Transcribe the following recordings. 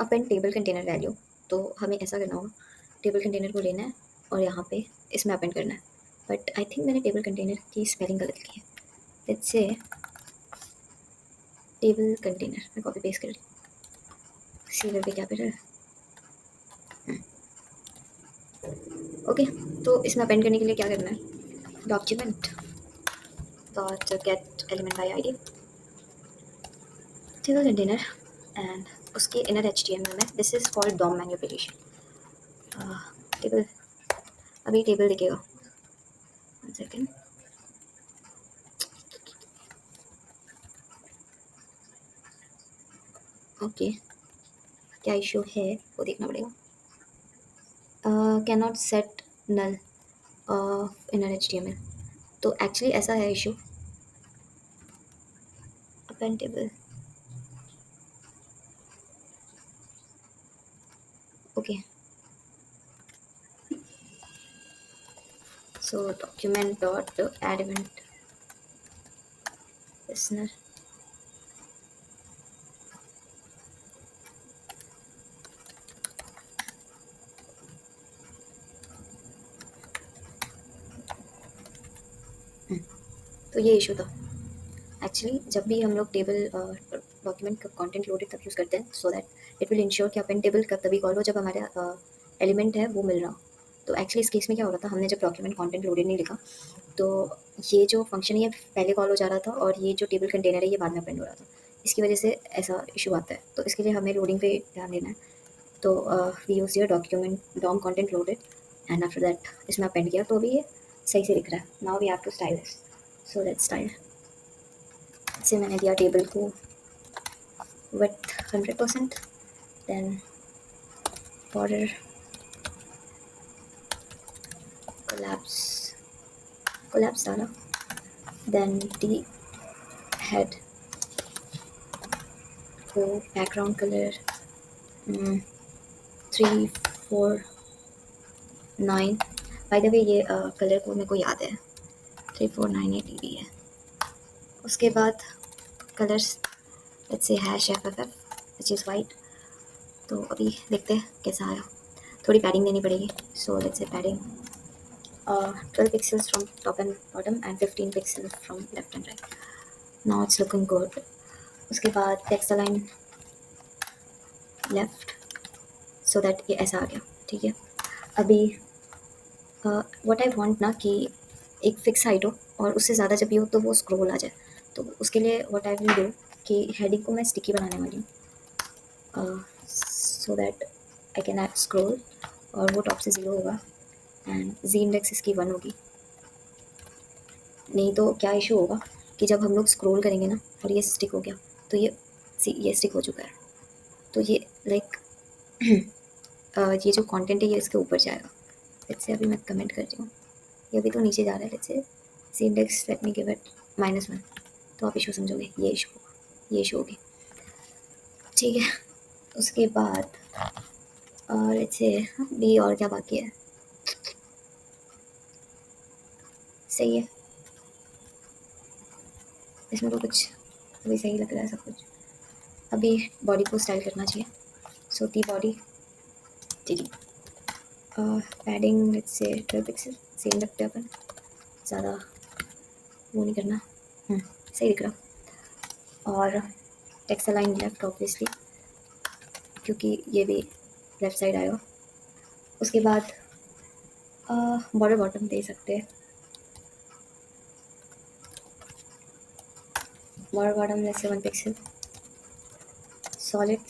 Append table container value, तो हमें ऐसा करना होगा, टेबल कंटेनर को लेना है और यहाँ पे इसमें अपेंड करना है। बट आई थिंक मैंने टेबल कंटेनर की स्पेलिंग गलत की है। लेट्स से टेबल कंटेनर मैं कॉपी पेस्ट कर ली, सीलर पे कैपिटल। ओके, तो इसमें अपेंड करने के लिए क्या करना है, document dot get element by I D table container and उसके इनर HTML में this is called DOM manipulation. Table, अभी टेबल दिखेगा, 1 सेकेंड। ओके, क्या इशू है वो देखना पड़ेगा। Can not set null inner HTML, तो एक्चुअली ऐसा है issue. Append table, okay, so document dot add event listener, तो ये इशू था एक्चुअली। जब भी हम लोग टेबल डॉक्यूमेंट का कंटेंट लोडेड तब यूज़ करते हैं, so that it will ensure कि अपेंड टेबल कब तभी कॉल हो जब हमारा एलिमेंट है वो मिल रहा हो। तो एक्चुअली इस केस में क्या हो रहा था, हमने जब डॉक्यूमेंट कंटेंट लोडेड नहीं लिखा, तो ये जो फंक्शन है ये पहले कॉल हो जा रहा था और ये जो टेबल कंटेनर है ये बाद में अपेंड हो रहा था। इसकी वजह से ऐसा इशू आता है, तो इसके लिए हमें लोडिंग पे ध्यान देना है। तो we use your document DOM content loaded and after that इसमें अपेंड किया, तो अभी ये सही से दिख रहा है। Now we have to style this, so let's style. से मैंने दिया टेबल को विथ 100%, देन बॉर्डर कोलैप्स डाला, देन डी हेड को background color 349, by the way ये कलर को मेरे को याद है, 3498 है। उसके बाद colours let's say hash FFF which is white. तो अभी देखते हैं कैसा आया, थोड़ी पैडिंग देनी पड़ेगी, सो लेट्स से padding 12 pixels from top and bottom and 15 pixels from left and right. Now it's looking good. उसके बाद text align left so that ये ऐसा आ गया, ठीक है। अभी what I want ना कि एक फिक्स हाइट हो और उससे ज़्यादा जब भी हो तो वो स्क्रॉल आ जाए। तो उसके लिए what I will do कि हेडिंग को मैं स्टिकी बनाने वाली हूँ, so that I can add scroll और वो टॉप से 0 होगा एंड Z इंडेक्स इसकी 1 होगी। नहीं तो क्या इशू होगा कि जब हम लोग स्क्रॉल करेंगे ना और ये स्टिक हो गया, तो ये स्टिक हो चुका है, तो ये लाइक ये जो कंटेंट है ये इसके ऊपर जाएगा। लेट्स से अभी मैं कमेंट कर रही हूँ, ये अभी तो नीचे जा रहा है। Let's say z index let me give it -1, तो आप इशू समझोगे, ये इशू होगा, ये इशू होगी, ठीक है। उसके बाद लेट्स से भी और क्या बाकी है, सही है, इसमें तो कुछ अभी सही लग रहा है सब कुछ। अभी बॉडी को स्टाइल करना चाहिए, सो दी बॉडी ठीक, padding let's say 12 pixel, same रखते हैं अपन, ज़्यादा वो नहीं करना, सही दिख रहा। और टेक्स्ट अलाइन लेफ्ट ऑब्वियसली, क्योंकि ये भी लेफ्ट साइड आएगा। उसके बाद बॉर्डर बॉटम दे सकते हैं, border bottom let's say 1 pixel, solid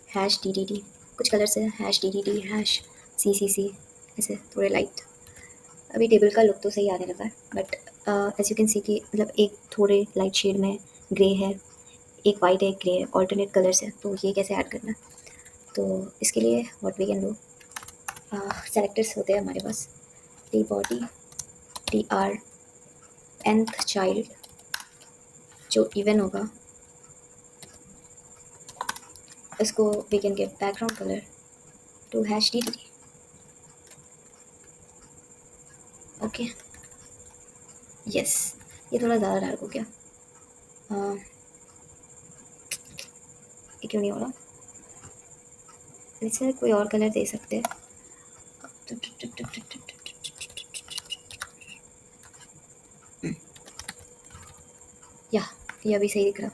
hash DDD, कुछ कलर्स है हैश DDD हैश CCC, ऐसे थोड़े लाइट। अभी टेबल का लुक तो सही आने लगा है, but as you can see कि मतलब एक थोड़े लाइट शेड में ग्रे है, एक वाइट है, एक ग्रे है, ऑल्टरनेट कलर्स है, तो ये कैसे ऐड करना है। तो इसके लिए what we can do, selectors होते हैं हमारे पास, T body TR nth child जो इवन होगा इसको we can give background colour to hash DDD, okay. Yes, ये थोड़ा ज़्यादा डार्क हो गया, ये क्यों नहीं हो रहा, इसमें कोई और कलर दे सकते हैं। या ये अभी सही दिख रहा,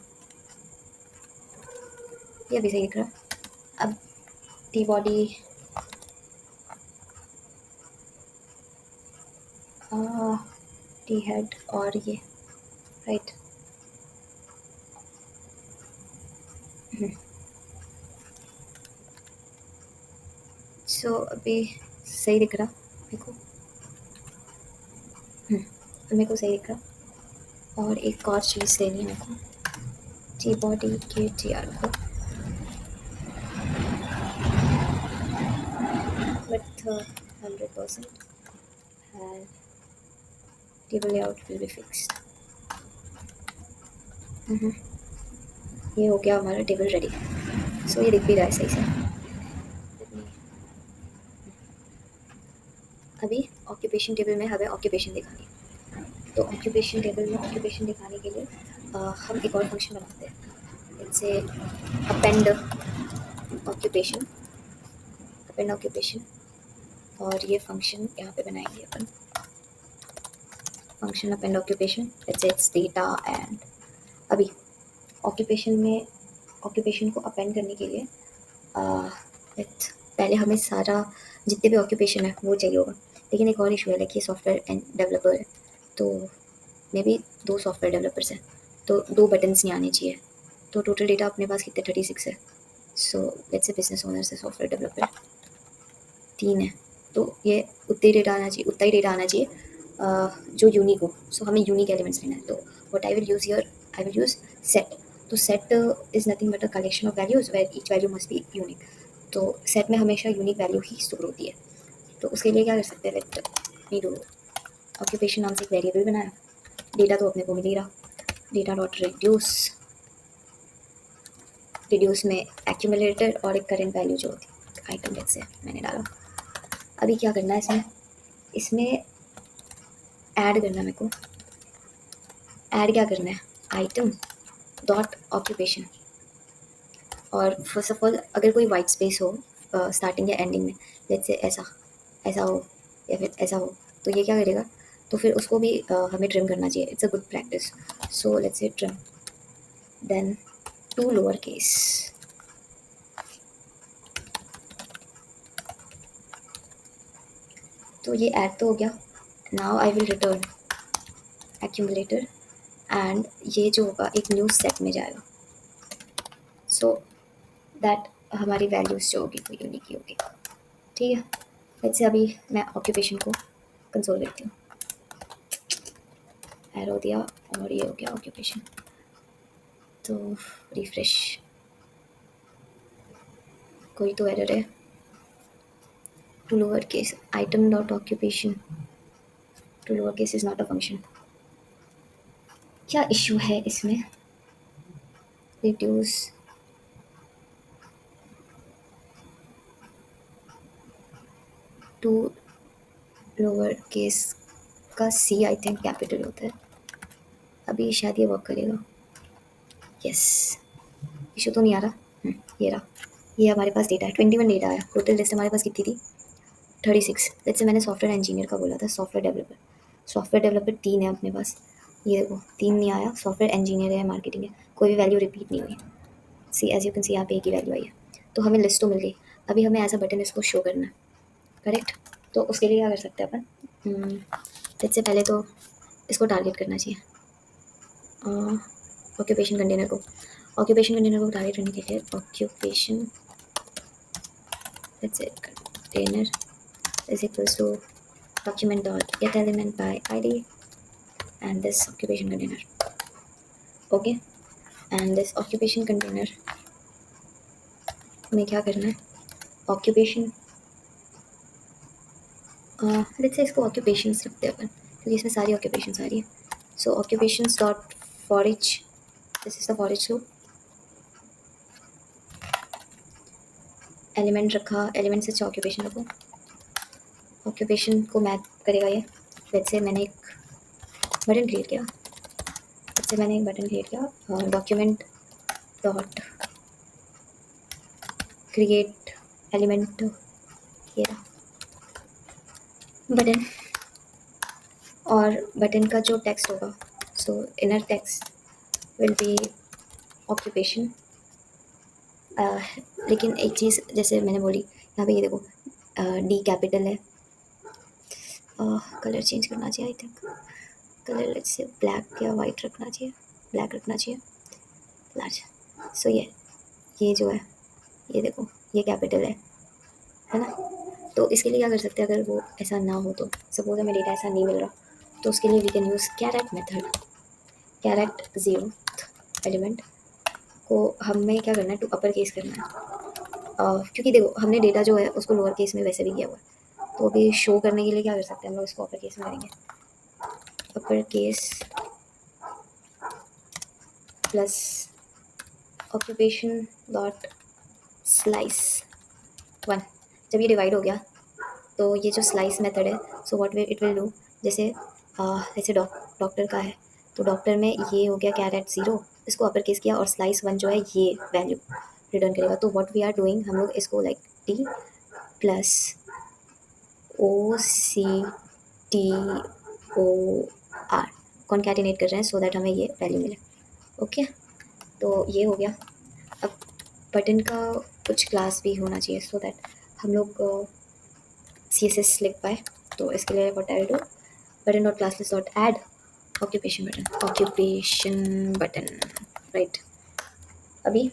ये अभी सही दिख रहा। अब टी बॉडी टी हेड और ये राइट। सो अभी सही दिख रहा मेरे को। मेरे को सही दिख रहा। और एक और चीज़ लेनी है मेरे को, टी बॉडी के टी आर को with 100% and table layout will be fixed। ये हो गया हमारा टेबल रेडी। सो ये दिख भी रहा है सही से। अभी ऑक्यूपेशन टेबल में हमें ऑक्यूपेशन दिखानी है, तो ऑक्यूपेशन टेबल में ऑक्यूपेशन दिखाने के लिए हम एक और फंक्शन बनाते हैं। जैसे अपेंड ऑक्यूपेशन, अपेंड ऑक्यूपेशन, और ये फंक्शन यहाँ पे बनाएंगे अपन, function append occupation, its data end. अभी ऑक्यूपेशन में ऑक्यूपेशन को अपेंड करने के लिए पहले हमें सारा जितने भी ऑक्यूपेशन है वो चाहिए होगा। लेकिन एक और इशू है, लाइक ये सॉफ्टवेयर एंड डेवलपर है, तो मे बी 2 सॉफ्टवेयर डेवलपर्स हैं, तो 2 बटन्स नहीं आने चाहिए। तो टोटल डेटा अपने पास कितने 36 है। सो लेट्स से बिजनेस ओनर से सॉफ्टवेयर डेवलपर 3 है, तो ये उतना ही डेटा आना चाहिए, उतना ही डेटा आना चाहिए जो यूनिक हो। सो हमें यूनिक एलिमेंट्स लेना है, तो what I will use here, I will use set. तो set is nothing but a collection of values where each value must be unique. तो सेट में हमेशा यूनिक वैल्यू ही स्टोर होती है। तो उसके लिए क्या कर सकते हैं, लेट मी डू ऑक्यूपेशन नाम से एक वेरिएबल बनाया। डेटा तो अपने को मिल ही रहा, डेटा डॉट रिड्यूस, रिड्यूस में एक्यूमुलेटर और एक करंट वैल्यू जो होती है आइटम डेट से मैंने डाला। अभी क्या करना है इसमें, इसमें ऐड करना है मेरे को। ऐड क्या करना है, आइटम डॉट ऑक्यूपेशन। और फर्स्ट ऑफ ऑल अगर कोई वाइट स्पेस हो स्टार्टिंग या एंडिंग में, लेट्स से ऐसा ऐसा हो या फिर ऐसा हो, तो ये क्या करेगा, तो फिर उसको भी हमें ट्रिम करना चाहिए। It's a good practice. So let's say trim then to lower case, तो ये ऐड तो हो गया। Now I will return accumulator and ये जो होगा एक न्यू सेट में जाएगा, सो दैट हमारी वैल्यूज़ जो होगी वो यूनिक ही होगी। ठीक है, वैसे अभी मैं ऑक्यूपेशन को कंसोल करती हूँ, एरो दिया और ये हो गया ऑक्यूपेशन। तो रिफ्रेश, कोई तो एरर है। To lower case item dot occupation, to lower case is not a function. क्या इशू है इसमें, रिड्यूस टू लोअर केस का सी आई थिंक कैपिटल होता है। अभी शायद ये वर्क करेगा। यस, इशू तो नहीं आ रहा। ये रहा, ये हमारे पास डेटा है, 21 डेटा आया। टोटल लिस्ट हमारे पास कितनी थी, 36। जैसे मैंने सॉफ्टवेयर इंजीनियर का बोला था, सॉफ्टवेयर डेवलपर, सॉफ्टवेयर डेवलपर 3 है अपने पास। ये देखो 3 नहीं आया, सॉफ्टवेयर इंजीनियर है, मार्केटिंग है, कोई भी वैल्यू रिपीट नहीं हुई। सी एज यू कैन सी यहाँ पे एक ही वैल्यू आई है, तो हमें लिस्ट तो मिल गई। अभी हमें एज अ बटन इसको शो करना है, करेक्ट। तो उसके लिए क्या कर सकते हैं अपन, इससे पहले तो इसको टारगेट करना चाहिए ऑक्यूपेशन कंटेनर को। ऑक्यूपेशन कंटेनर को टारगेट करने के लिए occupation let's say container is equals to document dot get element by id and this occupation container, okay। and this occupation container में क्या करना है, occupation let's say इसको occupations रखते हैं अपन क्योंकि इसमें सारी occupations आ रही है। so occupations dot for each, this is the for each loop, element रखा, एलिमेंट से अच्छा ऑक्यूपेशन रखो, ऑक्यूपेशन को मैप करेगा ये। लेट्स से मैंने एक बटन क्रिएट किया, डॉक्यूमेंट डॉट क्रिएट एलिमेंट ये रहा बटन, और बटन का जो टेक्स्ट होगा, सो inner text will be occupation. लेकिन एक चीज़ जैसे मैंने बोली, यहाँ पे ये देखो डी कैपिटल है। कलर चेंज करना चाहिए, आई थिंक कलर से ब्लैक या वाइट रखना चाहिए, ब्लैक रखना चाहिए, लार्ज। सो ये जो है, ये देखो ये कैपिटल है ना। तो इसके लिए क्या कर सकते हैं, अगर वो ऐसा ना हो तो सपोज हमें डेटा ऐसा नहीं मिल रहा, तो उसके लिए we can use caret method. Caret zero element को हमें क्या करना है, टू अपर केस करना है। क्योंकि देखो हमने डेटा जो है उसको लोअर केस में वैसे भी किया हुआ है, तो अभी शो करने के लिए क्या कर सकते हैं हम लोग, इसको अपर केस में करेंगे। Upper case plus occupation dot slice one. जब ये डिवाइड हो गया तो ये जो स्लाइस मेथड है, so what will it will do, जैसे जैसे डॉक्टर का है, तो डॉक्टर में ये हो गया कैरेट ज़ीरो, इसको अपर केस किया, और स्लाइस वन जो है ये वैल्यू रिटर्न करेगा। तो व्हाट वी आर डूइंग, हम लोग इसको like T plus O C T O R concatenate कर रहे हैं, सो दैट हमें ये वैल्यू मिले। ओके, तो ये हो गया। अब बटन का कुछ क्लास भी होना चाहिए, सो दैट हम लोग सी एस एस लिख पाए। तो इसके लिए what I will do, button dot classes dot add occupation button, occupation button, right. अभी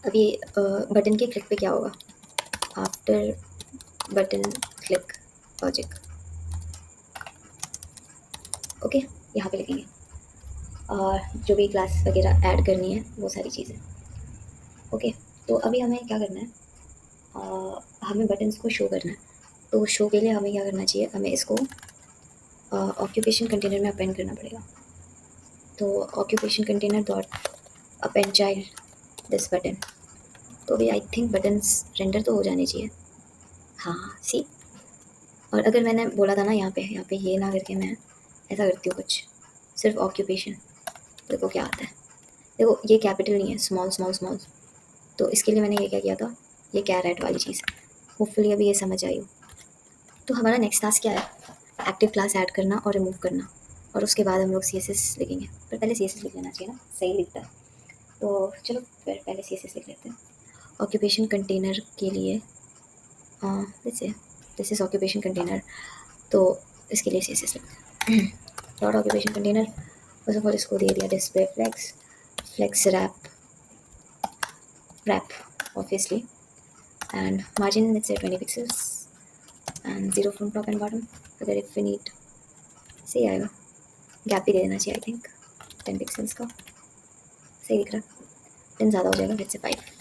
अभी बटन के क्लिक पे क्या होगा, after button click logic, okay, यहाँ पे लिखेंगे और जो भी क्लास वगैरह ऐड करनी है वो सारी चीज़ें। ओके, तो अभी हमें क्या करना है, हमें बटन्स को शो करना है। तो शो के लिए हमें क्या करना चाहिए, हमें इसको ऑक्यूपेशन कंटेनर में अपेंड करना पड़ेगा। तो occupation container dot append child this button. तो अभी आई थिंक बटन्स रेंडर तो हो जाने चाहिए, हाँ सी। और अगर मैंने बोला था ना यहाँ पे ये ना करके मैं ऐसा करती हूँ कुछ, सिर्फ ऑक्यूपेशन, देखो क्या आता है। देखो ये कैपिटल नहीं है, स्मॉल स्मॉल स्मॉल। तो इसके लिए मैंने ये क्या किया था, ये कैरेट वाली चीज़। होपफुली अभी ये समझ आई हो। तो हमारा नेक्स्ट टास्क क्या है, एक्टिव क्लास ऐड करना और रिमूव करना, और उसके बाद हम लोग सी एस एस लिखेंगे। पर पहले सी एस एस लिख लेना चाहिए ना, सही दिखता है। तो चलो फिर पहले सी एस एस लिख लेते हैं। ऑक्यूपेशन कंटेनर के लिए जैसे दिस इज ऑक्यूपेशन कंटेनर, तो इसके लिए सी एस एस लिखते हैं। Dot occupation container, first of all इसको दे दिया display flex, flex wrap obviously, and margin let's say 20 pixels, and zero from top and bottom. अगर इफ वी नीड सही आएगा, गैप भी दे देना चाहिए आई थिंक 10 पिक्सेल्स का, सही दिख रहा है। 10 ज़्यादा हो जाएगा, लेट्स से 5।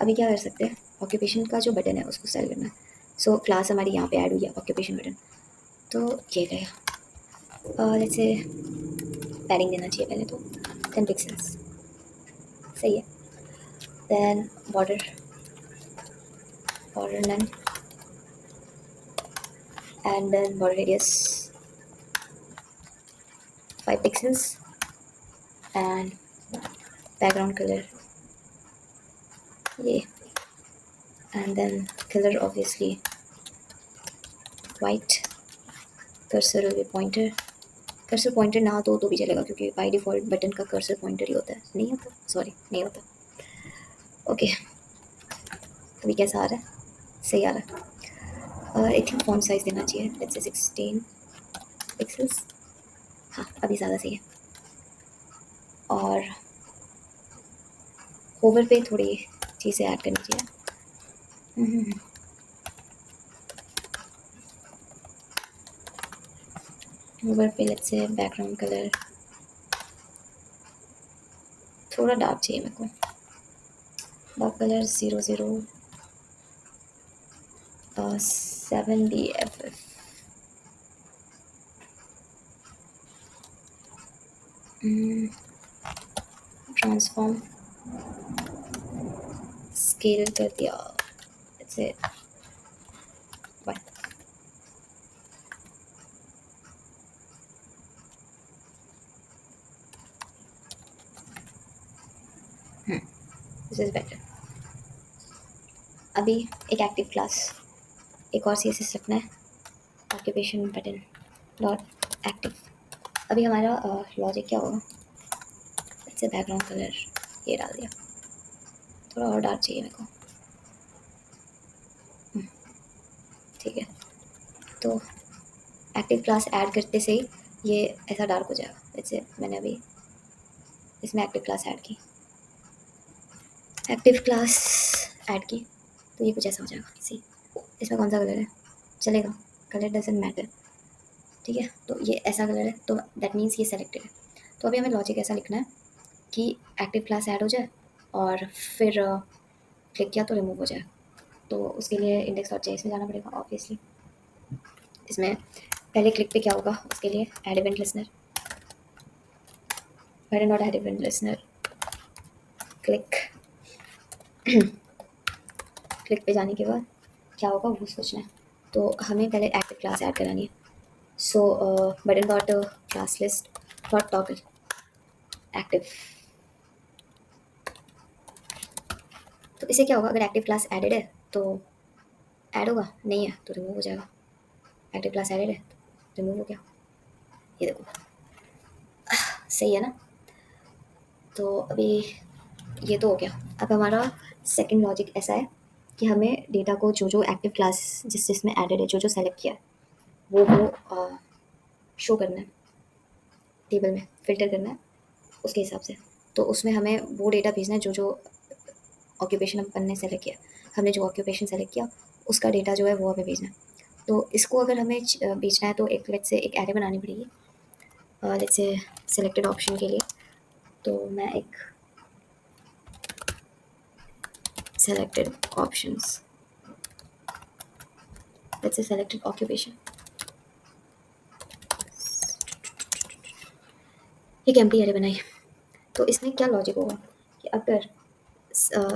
अभी क्या कर सकते हैं, ऑक्यूपेशन का जो बटन है उसको सेलेक्ट करना है। सो क्लास हमारी यहाँ पे ऐड हुई है ऑक्यूपेशन बटन, तो ये गया। लेट्स से पैडिंग देना चाहिए पहले, तो 10 पिक्सेल्स सही है। Then border none, and then border radius 5 pixels, and background colour ये, and then colour obviously white, cursor will be pointer. Cursor pointer ना तो भी चलेगा, क्योंकि बाय डिफ़ॉल्ट बटन का कर्सर पॉइंटर ही होता है, नहीं होता, सॉरी नहीं होता। ओके, अभी कैसा आ रहा है, सही आ रहा है। आई थिंक फॉन्ट साइज़ देना चाहिए, लेट्स से 16 पिक्सेल्स, हाँ अभी ज़्यादा सही है। और होवर पे थोड़ी चीज़ें ऐड करनी चाहिए। होवर पे लेट्स से बैकग्राउंड कलर थोड़ा डार्क चाहिए मेरे को, dark colour 7 BFF। Transform scale कर दिया, let's say 1। This is better. अभी एक एक्टिव क्लास, एक और CSS रखना है, ऑक्यूपेशन बटन डॉट एक्टिव। अभी हमारा लॉजिक क्या होगा, इससे बैकग्राउंड कलर ये डाल दिया, थोड़ा और डार्क चाहिए मेरे को। हम्म, ठीक है। तो एक्टिव क्लास ऐड करते से ही ये ऐसा डार्क हो जाएगा। जैसे मैंने अभी इसमें एक्टिव क्लास ऐड की, एक्टिव क्लास ऐड की, तो ये कुछ ऐसा हो जाएगा। सी इसमें कौन सा कलर है, चलेगा, कलर डजंट मैटर। ठीक है, तो ये ऐसा कलर है, तो दैट मीन्स ये सेलेक्टेड है। तो अभी हमें लॉजिक ऐसा लिखना है कि एक्टिव क्लास ऐड हो जाए और फिर क्लिक किया तो रिमूव हो जाए। तो उसके लिए इंडेक्स डॉट जेएस में जाना पड़ेगा ऑब्वियसली। इसमें पहले क्लिक पे क्या होगा, उसके लिए add event listener, button dot add event listener, click. Click पे जाने के बाद क्या होगा वो सोचना है। तो हमें पहले एक्टिव क्लास ऐड करानी है। So button dot class list dot toggle active. तो इससे क्या होगा, अगर एक्टिव क्लास एडेड है तो ऐड होगा, नहीं है तो रिमूव हो जाएगा। एक्टिव क्लास एडेड है तो रिमूव हो गया, ये देखो सही है ना। तो अभी ये तो हो गया। अब हमारा सेकंड लॉजिक ऐसा है कि हमें डेटा को जो जो एक्टिव क्लास जिसमें एडेड है, जो जो सेलेक्ट किया है वो शो करना है, टेबल में फिल्टर करना है उसके हिसाब से। तो उसमें हमें वो डेटा भेजना है जो जो ऑक्यूपेशन अपन ने सेलेक्ट किया, हमने जो ऑक्यूपेशन सेलेक्ट किया उसका डेटा जो है वो हमें भेजना है। तो इसको अगर हमें बेचना है तो एक लेट्स से एक एरे बनानी पड़ेगी, लेट्स से सेलेक्टेड ऑप्शन के लिए। तो मैं एक selected options, let's say selected occupation, एक एम्प्टी एरे बनाई। तो इसमें क्या लॉजिक होगा कि अगर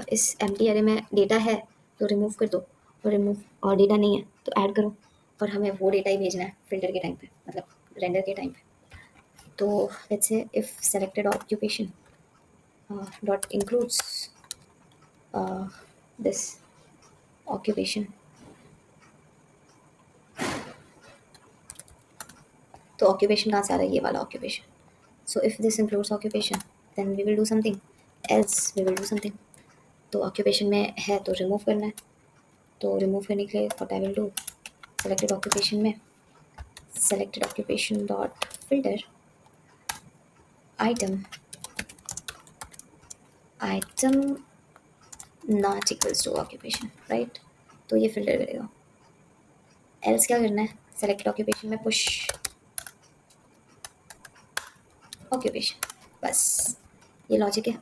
इस एम्प्टी एरे में डेटा है तो रिमूव कर दो, और रिमूव और डेटा नहीं है तो ऐड करो, और हमें वो डेटा ही भेजना है फिल्टर के टाइम पे, मतलब रेंडर के टाइम पे। तो let's say if selected occupation dot includes this occupation, तो ऑक्यूपेशन कहाँ से आ रहा है, ये वाला occupation. So if this includes occupation then we will do something, else we will do something. तो ऑक्यूपेशन में है तो रिमूव करना है, तो रिमूव करने के लिए what I will do, selected occupation में selected occupation dot filter item not equals to occupation, right. तो ये फिल्टर करेगा। एल्स क्या करना है, सेलेक्टेड ऑक्यूपेशन में पुश ऑक्यूपेशन, बस ये लॉजिक है।